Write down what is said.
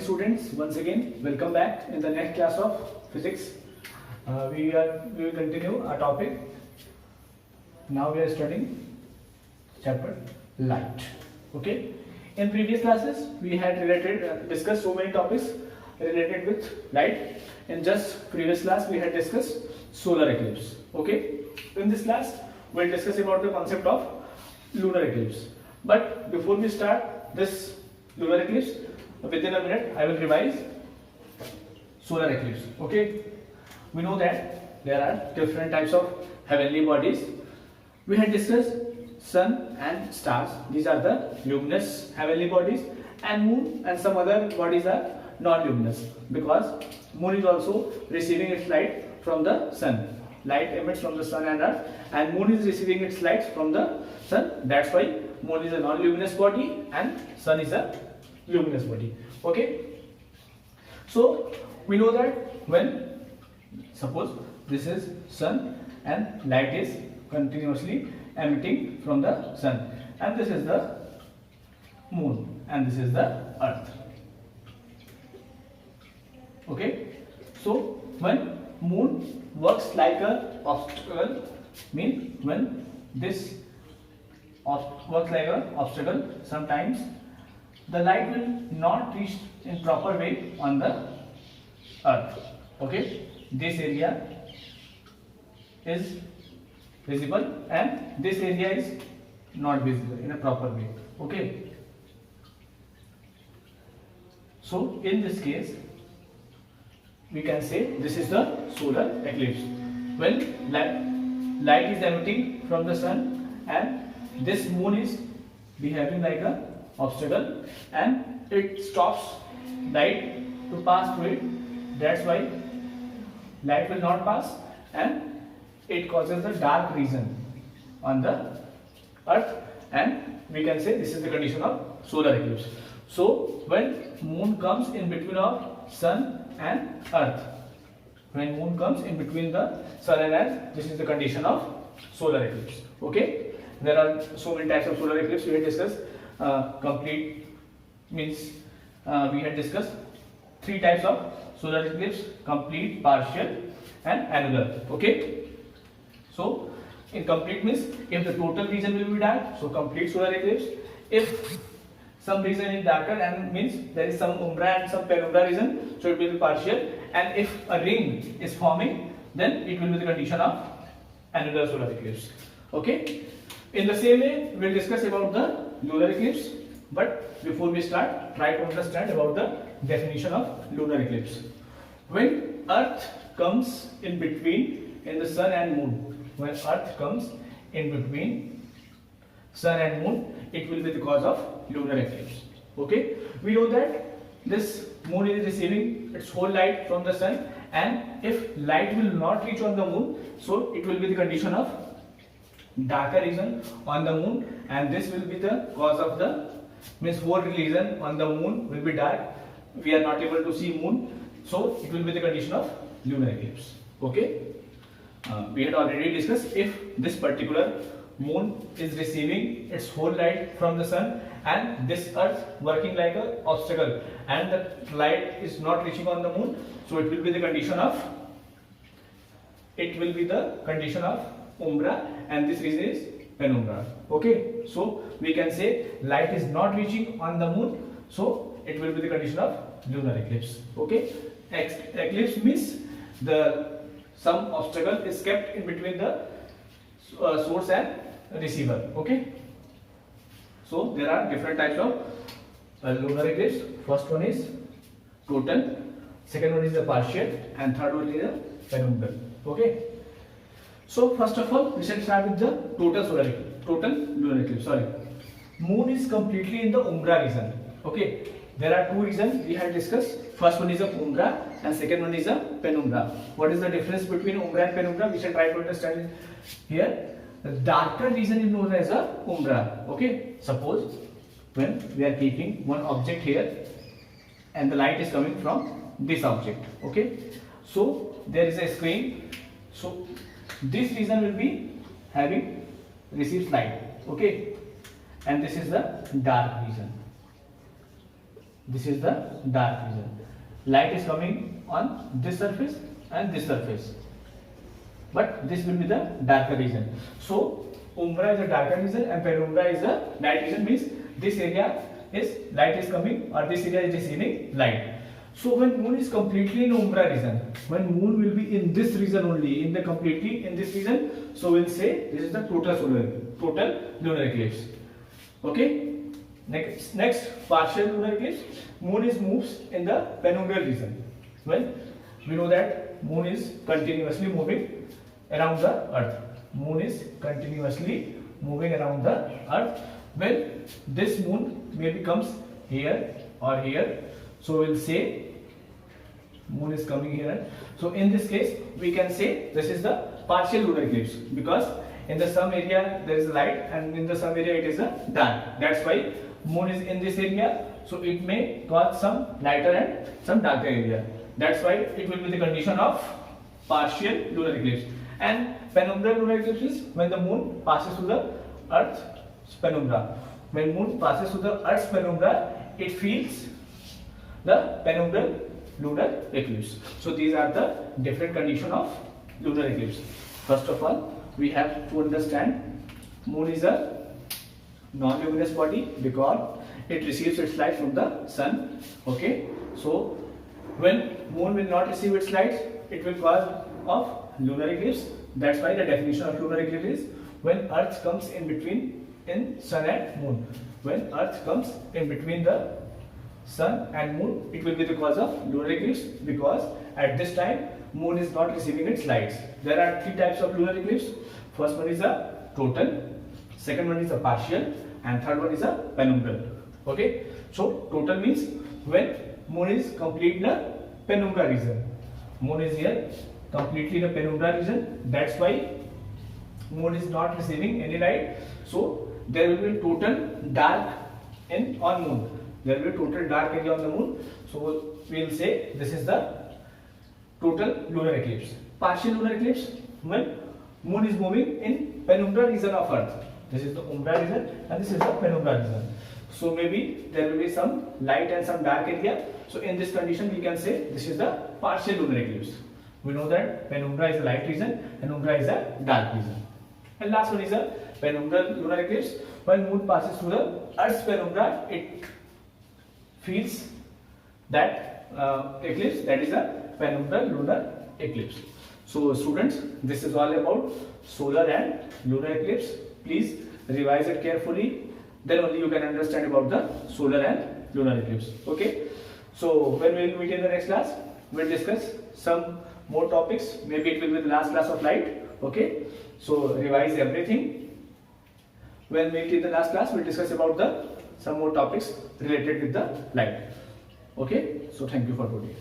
students, once again welcome back in the next class of physics. We will continue our topic. Now we are studying chapter light. Okay. In previous classes we had discussed so many topics related with light. In just previous class we had discussed solar eclipse. Okay. In this class we will discuss about the concept of lunar eclipse. But before we start this lunar eclipse, within a minute I will revise solar eclipse. Okay. We know that there are different types of heavenly bodies. We had discussed sun and stars. These are the luminous heavenly bodies, and moon and some other bodies are non-luminous, because moon is also receiving its light from the sun. Light emits from the sun and earth, and moon is receiving its light from the sun. That's why moon is a non-luminous body and sun is a luminous body. Okay. So we know that when suppose this is sun and light is continuously emitting from the sun, and this is the moon and this is the earth. Okay. So when moon works like a obstacle, means when this works like a obstacle, sometimes the light will not reach in proper way on the earth. Okay. This area is visible and this area is not visible in a proper way. Okay. So in this case we can say this is the solar eclipse, when light is emitting from the sun and this moon is behaving like a obstacle and it stops light to pass through it. That's why light will not pass and it causes a dark region on the earth, and we can say this is the condition of solar eclipse. So when moon comes in between of sun and earth, when moon comes in between the sun and earth, this is the condition of solar eclipse. Okay. There are so many types of solar eclipse. We had discussed complete, means we had discussed three types of solar eclipse: complete, partial and annular. Okay. So in complete means if the total region will be dark, so complete solar eclipse. If some region is darker and means there is some umbra and some penumbra region, so it will be partial. And if a ring is forming, then it will be the condition of annular solar eclipse. Okay. In the same way we will discuss about the lunar eclipse, but before we start, try to understand about the definition of lunar eclipse. When earth comes in between in the sun and moon, when earth comes in between sun and moon, it will be the cause of lunar eclipse. Okay. We know that this moon is receiving its whole light from the sun, and if light will not reach on the moon, so it will be the condition of darker region on the moon, and this will be the cause of the, means whole region on the moon will be dark. We are not able to see moon, so it will be the condition of lunar eclipse. Okay. We had already discussed, if this particular moon is receiving its whole light from the sun and this earth working like a obstacle and the light is not reaching on the moon, so it will be the condition of umbra, and this region is penumbra. Okay. So we can say light is not reaching on the moon, so it will be the condition of lunar eclipse. Okay. Eclipse means some obstacle is kept in between the source and receiver. Okay. So there are different types of lunar eclipse. First one is total, second one is the partial, and third one is the penumbral. Okay. So first of all we shall start with the total solar eclipse, total lunar eclipse. Sorry, moon is completely in the umbra region. Okay. There are two regions we had discussed. First one is a umbra and second one is a penumbra. What is the difference between umbra and penumbra? We shall try to understand it here. The darker region is known as a umbra. Okay. Suppose when we are keeping one object here and the light is coming from this object. Okay. So there is a screen. So this region will be having receives light. Okay. And this is the dark region. this is the dark region. Light is coming on this surface and this surface, but this will be the darker region. So umbra is a darker region and penumbra is a light region, means this area is light is coming or this area is receiving light. So when moon is completely in umbra region, when moon will be in this region only, in the completely in this region, so we'll say this is the total lunar eclipse. Okay. Next partial lunar eclipse. Moon is moves in the penumbral region. Well, we know that moon is continuously moving around the earth. Moon is continuously moving around the earth. When this moon maybe comes here or here, so we'll say moon is coming here. So in this case we can say this is the partial lunar eclipse, because in the some area there is light and in the some area it is a dark. That's why moon is in this area, so it may cause some lighter and some darker area. That's why it will be the condition of partial lunar eclipse. And penumbral lunar eclipse is when the moon passes through the earth's penumbra. When moon passes through the earth's penumbra, it feels the penumbral lunar eclipse. So these are the different condition of lunar eclipse. First of all, we have to understand moon is a non-luminous body because it receives its light from the sun. Okay, so when moon will not receive its light, it will cause of lunar eclipse. That's why the definition of lunar eclipse is when earth comes in between in sun and moon. When earth comes in between the sun and moon, it will be the cause of lunar eclipse, because at this time moon is not receiving its lights. There are three types of lunar eclipse. First one is a total, second one is a partial, and third one is a penumbral. Okay, so total means when moon is complete in the penumbra region. Moon is here completely in the penumbra region. That's why moon is not receiving any light. So there will be total dark on moon. There will be total dark area on the moon. So we will say this is the total lunar eclipse. Partial lunar eclipse when moon is moving in penumbra region of earth. This is the umbra region and this is the penumbra region. So maybe there will be some light and some dark area. So in this condition we can say this is the partial lunar eclipse. We know that penumbra is a light region and umbra is a dark region. And last one is a penumbral lunar eclipse. When moon passes through the earth's penumbra, it feels that eclipse, that is a penumbral lunar eclipse. So students, this is all about solar and lunar eclipse. Please revise it carefully, then only you can understand about the solar and lunar eclipse. Okay, so when we will meet in the next class, we will discuss some more topics. Maybe it will be the last class of light. Okay, so revise everything. When we meet in the last class, we will discuss about the some more topics related with the light. Okay, so thank you for today.